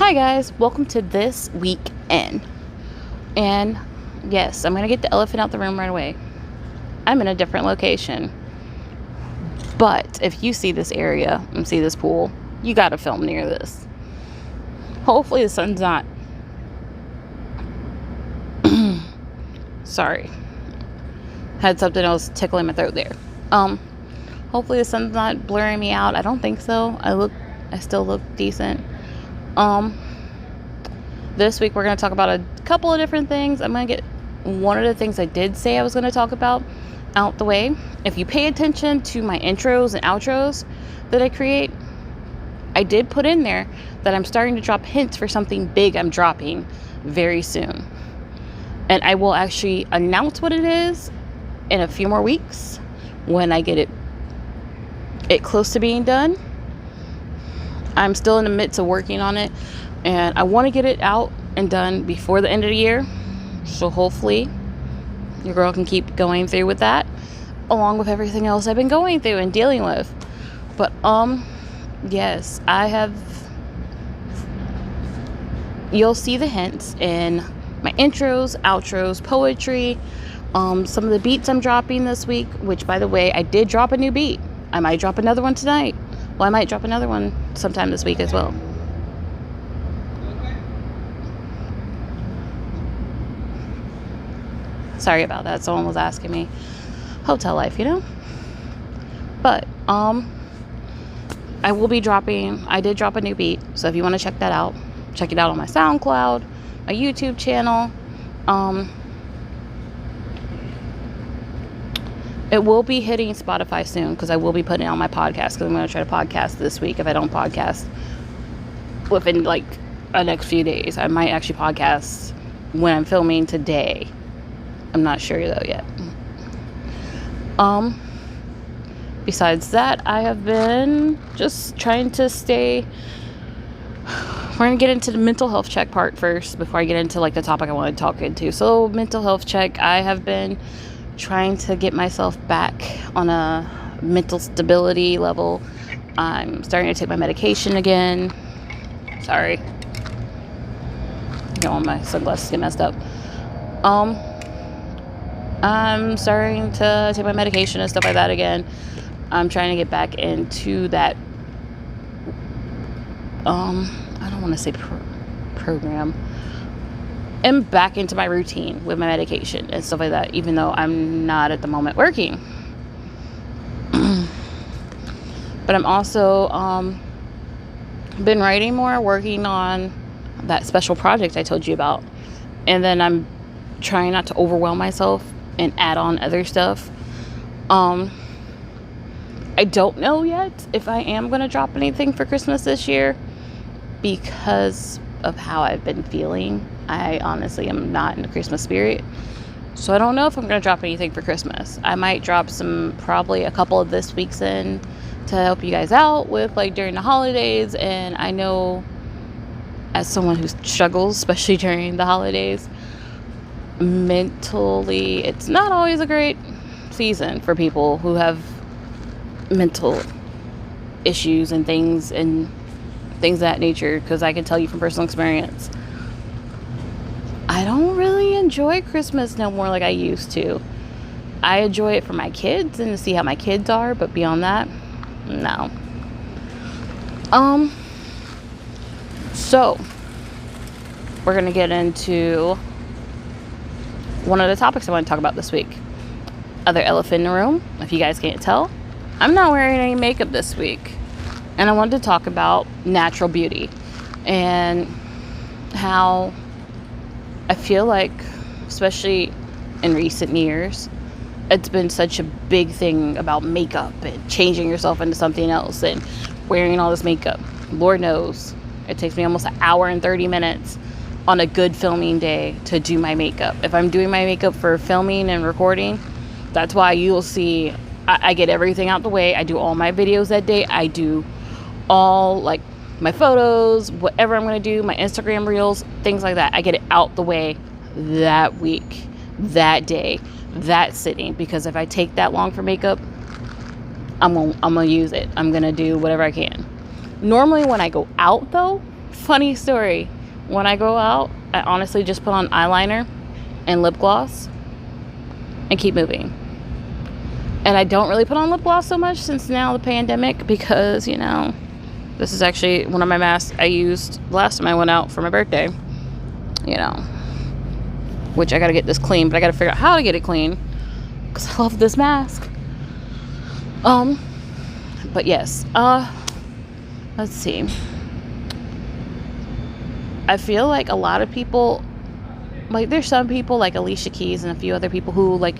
Hi guys, welcome to this weekend. And yes, I'm going to get the elephant out the room right away. I'm in a different location. But if you see this area and see this pool, you got to film near this. Hopefully the sun's not... Sorry. Had something else tickling my throat there. Hopefully the sun's not blurring me out. I don't think so. I still look decent. This week we're going to talk about a couple of different things. I'm going to get one of the things I did say I was going to talk about out the way. If you pay attention to my intros and outros that I create, I did put in there that I'm starting to drop hints for something big I'm dropping very soon. And I will actually announce what it is in a few more weeks when I get it close to being done. I'm still in the midst of working on it, and I want to get it out and done before the end of the year. So hopefully your girl can keep going through with that, along with everything else I've been going through and dealing with. But yes, you'll see the hints in my intros, outros, poetry, some of the beats I'm dropping this week, which, by the way, I did drop a new beat. I might drop another one tonight. Well, I might drop another one sometime this week as well. Sorry about that. Someone was asking me. Hotel life, you know? But, I did drop a new beat. So if you want to check that out, check it out on my SoundCloud, my YouTube channel. It will be hitting Spotify soon because I will be putting it on my podcast, because I'm going to try to podcast this week. If I don't podcast within like the next few days, I might actually podcast when I'm filming today. I'm not sure though yet. Besides that, I have been just trying to stay... We're going to get into the mental health check part first before I get into like the topic I want to talk into. So, mental health check, I have been trying to get myself back on a mental stability level. I'm starting to take my medication again. Sorry. I don't want my sunglasses to get messed up. I'm starting to take my medication and stuff like that again. I'm trying to get back into that, I don't want to say program. And back into my routine with my medication and stuff like that, even though I'm not at the moment working. But I'm also been writing more, working on that special project I told you about. And then I'm trying not to overwhelm myself and add on other stuff. I don't know yet if I am going to drop anything for Christmas this year because of how I've been feeling. I honestly am not in the Christmas spirit. So I don't know if I'm going to drop anything for Christmas. I might drop probably a couple of this week's in to help you guys out with like during the holidays. And I know as someone who struggles, especially during the holidays, mentally, it's not always a great season for people who have mental issues and things of that nature, because I can tell you from personal experience, I don't really enjoy Christmas no more like I used to. I enjoy it for my kids and to see how my kids are, but beyond that, no. So we're gonna get into one of the topics I want to talk about this week. Other elephant in the room, if you guys can't tell, I'm not wearing any makeup this week. And I wanted to talk about natural beauty and how I feel like, especially in recent years, it's been such a big thing about makeup and changing yourself into something else and wearing all this makeup. Lord knows, it takes me almost an hour and 30 minutes on a good filming day to do my makeup. If I'm doing my makeup for filming and recording, that's why you'll see I get everything out the way. I do all my videos that day. I do all like my photos, whatever I'm going to do, my Instagram reels, things like that. I get it out the way that week, that day, that sitting, because if I take that long for makeup, I'm gonna use it. I'm gonna do whatever I can. Normally when I go out though Funny story. When I go out, I honestly just put on eyeliner and lip gloss and keep moving. And I don't really put on lip gloss so much since now the pandemic, because, you know, this is actually one of my masks I used last time I went out for my birthday. You know, which I gotta get this clean, but I gotta figure out how to get it clean, because I love this mask. But yes, let's see. I feel like a lot of people, like, there's some people like Alicia Keys and a few other people who, like,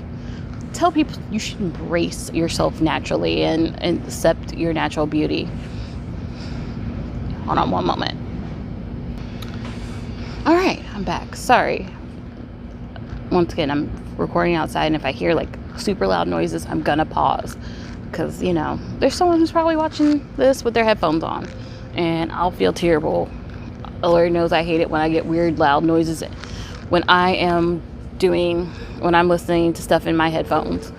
tell people you should embrace yourself naturally and accept your natural beauty. Hold on one moment. All right, I'm back. Sorry. Once again, I'm recording outside, and if I hear, like, super loud noises, I'm gonna pause. Because, you know, there's someone who's probably watching this with their headphones on, and I'll feel terrible. Lord knows I hate it when I get weird loud noises when I'm listening to stuff in my headphones.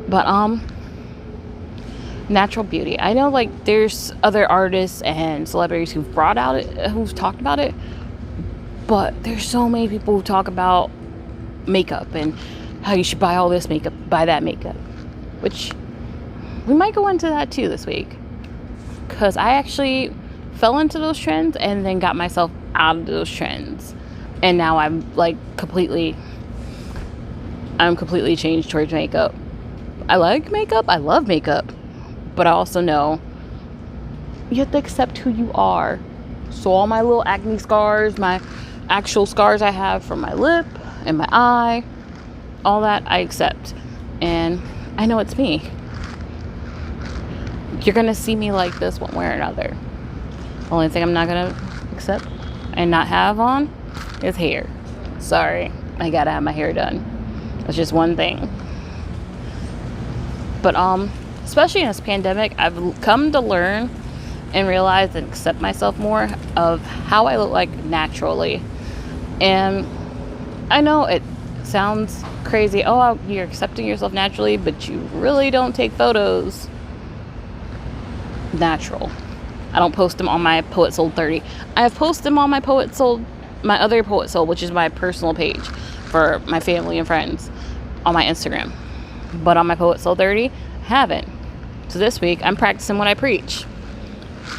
But natural beauty, I know, like, there's other artists and celebrities who've talked about it, but there's so many people who talk about makeup and how you should buy all this makeup, buy that makeup, which we might go into that too this week, because I actually fell into those trends and then got myself out of those trends, and now I'm completely changed towards makeup. I like makeup, I love makeup, but I also know you have to accept who you are. So all my little acne scars, my actual scars I have from my lip and my eye, all that I accept, and I know it's me. You're gonna see me like this one way or another. The only thing I'm not gonna accept and not have on is hair. Sorry, I gotta have my hair done. That's just one thing. But especially in this pandemic, I've come to learn and realize and accept myself more of how I look like naturally. And I know it sounds crazy. Oh, you're accepting yourself naturally, but you really don't take photos natural. I don't post them on my Poet Sold 30. I have posted them on my other Poet Sold, which is my personal page for my family and friends on my Instagram. But on my Poet Sold 30, I haven't. So this week, I'm practicing what I preach.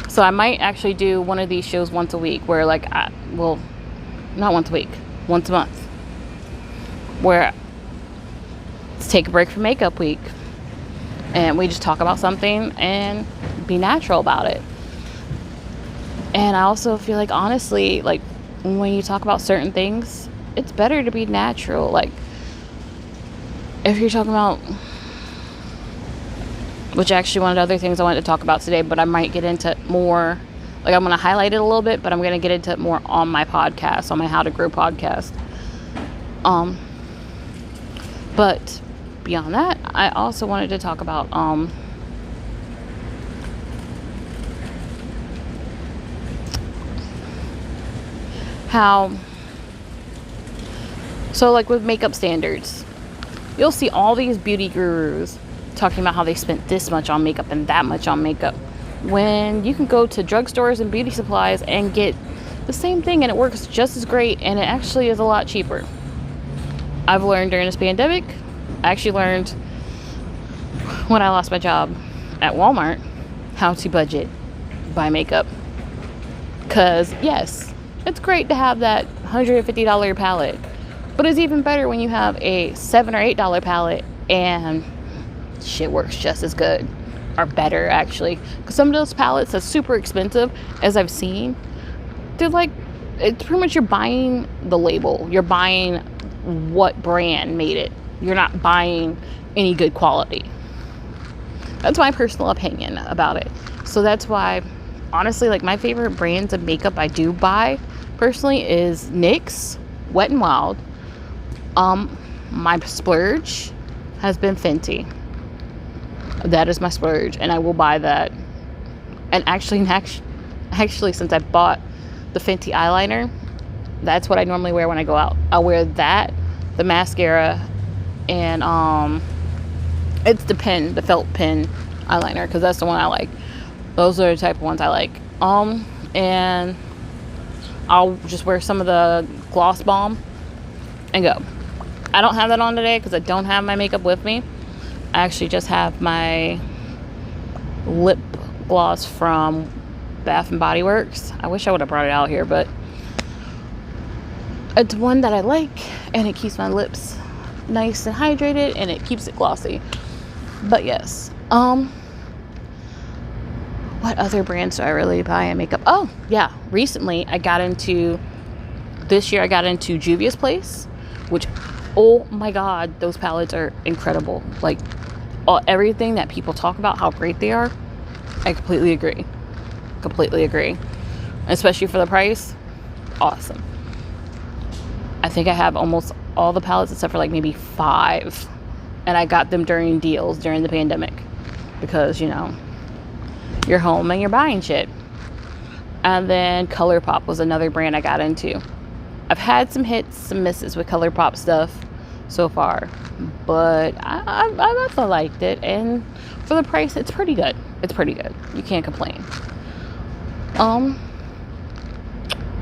So I might actually do one of these shows once a week, where not once a week, once a month, where let's take a break from makeup week and we just talk about something and be natural about it. And I also feel like, honestly, like, when you talk about certain things, it's better to be natural. Like, if you're talking about, which actually one of the other things I wanted to talk about today, but I might get into it more, like, I'm going to highlight it a little bit, but I'm going to get into it more on my podcast, on my How to Grow podcast. But beyond that, I also wanted to talk about with makeup standards, you'll see all these beauty gurus talking about how they spent this much on makeup and that much on makeup, when you can go to drugstores and beauty supplies and get the same thing and it works just as great, and it actually is a lot cheaper. I've learned during this pandemic, I actually learned when I lost my job at Walmart how to budget buy makeup. Because yes, it's great to have that $150 palette, but it's even better when you have a $7 or $8 palette and shit works just as good, or better actually. Because some of those palettes that's super expensive, as I've seen, they're like, it's pretty much, you're buying the label, you're buying what brand made it, you're not buying any good quality. That's my personal opinion about it. So that's why, honestly, like, my favorite brands of makeup I do buy personally is NYX, Wet n Wild. My splurge has been Fenty. That is my splurge, and I will buy that. And actually, since I bought the Fenty eyeliner, that's what I normally wear when I go out. I'll wear that, the mascara, and it's the felt pen eyeliner, because that's the one I like. Those are the type of ones I like. And I'll just wear some of the gloss balm and go. I don't have that on today because I don't have my makeup with me. I actually just have my lip gloss from Bath and Body Works. I wish I would have brought it out here, but it's one that I like, and it keeps my lips nice and hydrated, and it keeps it glossy. But yes, what other brands do I really buy in makeup? Oh yeah, recently this year I got into Juvia's Place, which, oh my god, those palettes are incredible. Like, everything that people talk about how great they are, I completely agree. Especially for the price, awesome. I think I have almost all the palettes except for like maybe 5, and I got them during deals during the pandemic, because you're home and you're buying shit. And then Colourpop was another brand I got into. I've had some hits, some misses with Colourpop stuff so far, but I've also liked it, and for the price, it's pretty good. You can't complain. I'm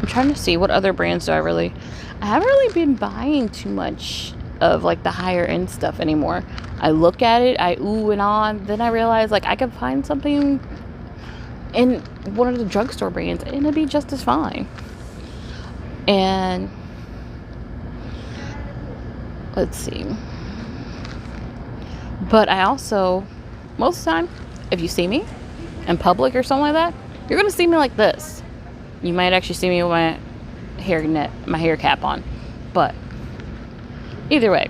trying to see what other brands I haven't really been buying too much of, like, the higher end stuff anymore. I look at it, I ooh and on, then I realize, like, I could find something in one of the drugstore brands and it'd be just as fine. And let's see. But I also, most of the time, if you see me in public or something like that, you're gonna see me like this. You might actually see me with my hair cap on. But either way,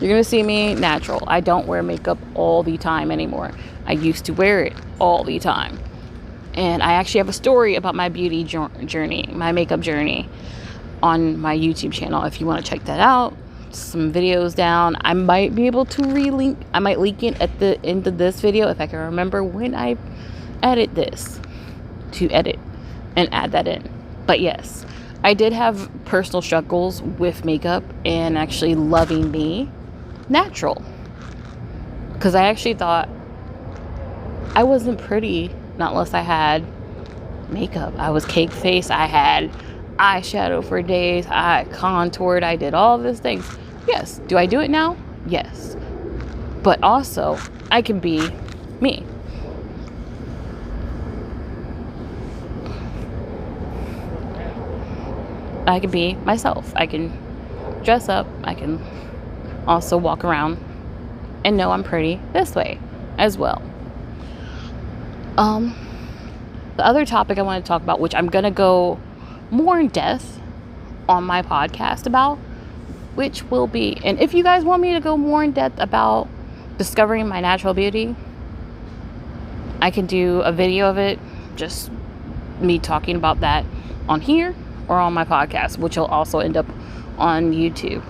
you're gonna see me natural. I don't wear makeup all the time anymore. I used to wear it all the time. And I actually have a story about my beauty journey, my makeup journey, on my YouTube channel. If you want to check that out, some videos down. I might be able to I might link it at the end of this video if I can remember when I edit this, to edit and add that in. But yes, I did have personal struggles with makeup and actually loving me natural, because I actually thought I wasn't pretty not unless I had makeup. I was cake face. I had eyeshadow for days. I contoured. I did all these things. Yes. Do I do it now? Yes. But also, I can be me. I can be myself. I can dress up. I can also walk around and know I'm pretty this way as well. The other topic I want to talk about, which I'm going to go more in depth on my podcast about, which will be, and if you guys want me to go more in depth about discovering my natural beauty, I can do a video of it, just me talking about that on here or on my podcast, which will also end up on YouTube.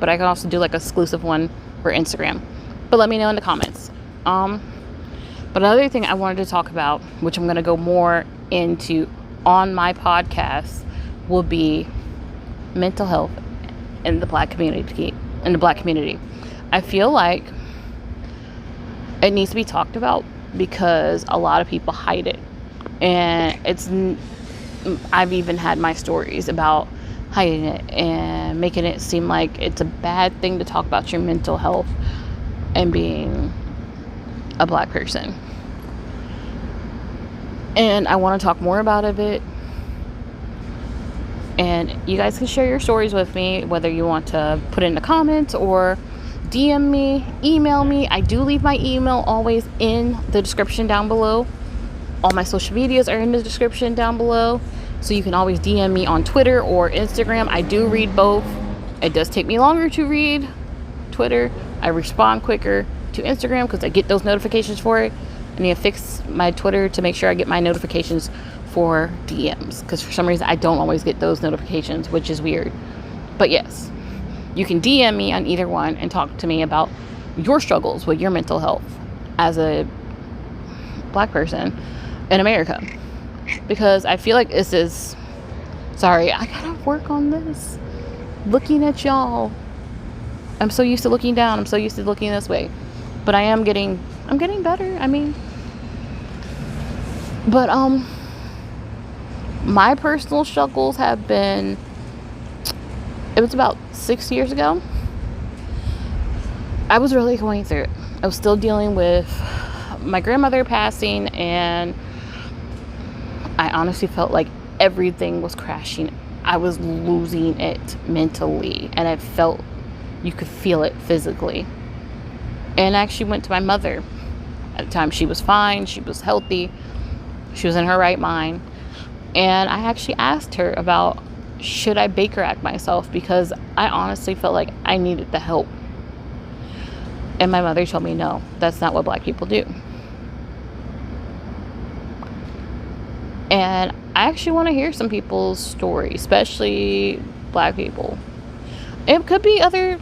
But I can also do like an exclusive one for Instagram. But let me know in the comments. But another thing I wanted to talk about, which I'm going to go more into on my podcast, will be mental health in the Black community. I feel like it needs to be talked about because a lot of people hide it, and I've even had my stories about hiding it and making it seem like it's a bad thing to talk about your mental health and being a Black person. And I want to talk more about it, and you guys can share your stories with me, whether you want to put it in the comments or DM me, email me. I do leave my email always in the description down below. All my social medias are in the description down below, so you can always DM me on Twitter or Instagram. I do read both. It does take me longer to read Twitter. I respond quicker to Instagram because I get those notifications for it. I need to fix my Twitter to make sure I get my notifications for DMs, because for some reason I don't always get those notifications, which is weird. But yes, you can DM me on either one and talk to me about your struggles with your mental health as a Black person in America, because I feel like this is, sorry, I gotta work on this, looking at y'all. I'm so used to looking down. I'm so used to looking this way, but I'm getting better. I mean, but My personal struggles have been, it was about 6 years ago. I was really going through it. I was still dealing with my grandmother passing, and I honestly felt like everything was crashing. I was losing it mentally, and I felt, you could feel it physically. And I actually went to my mother. At the time, she was fine, she was healthy, she was in her right mind. And I actually asked her about, should I Baker Act myself, because I honestly felt like I needed the help. And my mother told me, no, that's not what Black people do. And I actually want to hear some people's story, especially Black people. It could be other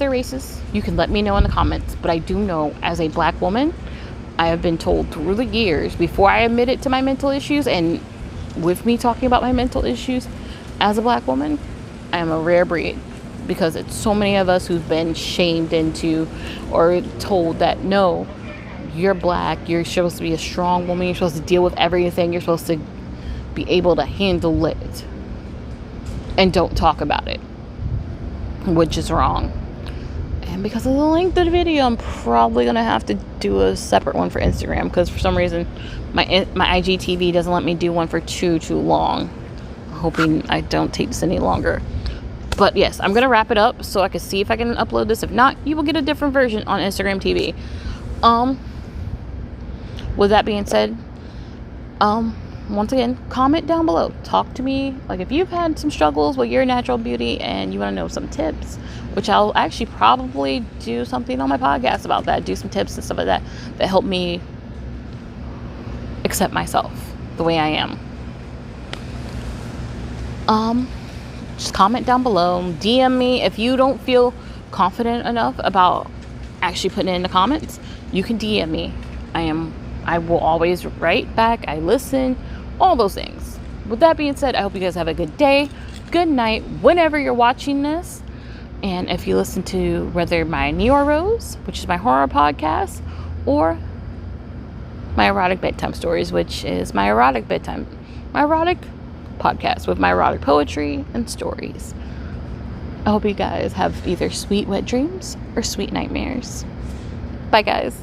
races. You can let me know in the comments. But I do know, as a Black woman, I have been told through the years, before I admitted to my mental issues, and with me talking about my mental issues as a Black woman, I am a rare breed, because it's so many of us who've been shamed into or told that, no, you're Black, you're supposed to be a strong woman, you're supposed to deal with everything, you're supposed to be able to handle it and don't talk about it, which is wrong. And because of the length of the video, I'm probably gonna have to do a separate one for Instagram, because for some reason my IGTV doesn't let me do one for too long. I'm hoping I don't take this any longer. But yes, I'm gonna wrap it up so I can see if I can upload this. If not, you will get a different version on Instagram TV. With that being said, once again, comment down below. Talk to me. Like, if you've had some struggles with your natural beauty and you want to know some tips, which I'll actually probably do something on my podcast about that, do some tips and stuff like that help me accept myself the way I am. Just comment down below. DM me if you don't feel confident enough about actually putting it in the comments. You can DM me. I will always write back. I listen. All those things. With that being said, I hope you guys have a good day, good night, whenever you're watching this. And if you listen to whether my Neo Rose, which is my horror podcast, or my erotic bedtime stories, which is my erotic podcast with my erotic poetry and stories. I hope you guys have either sweet wet dreams or sweet nightmares. Bye, guys.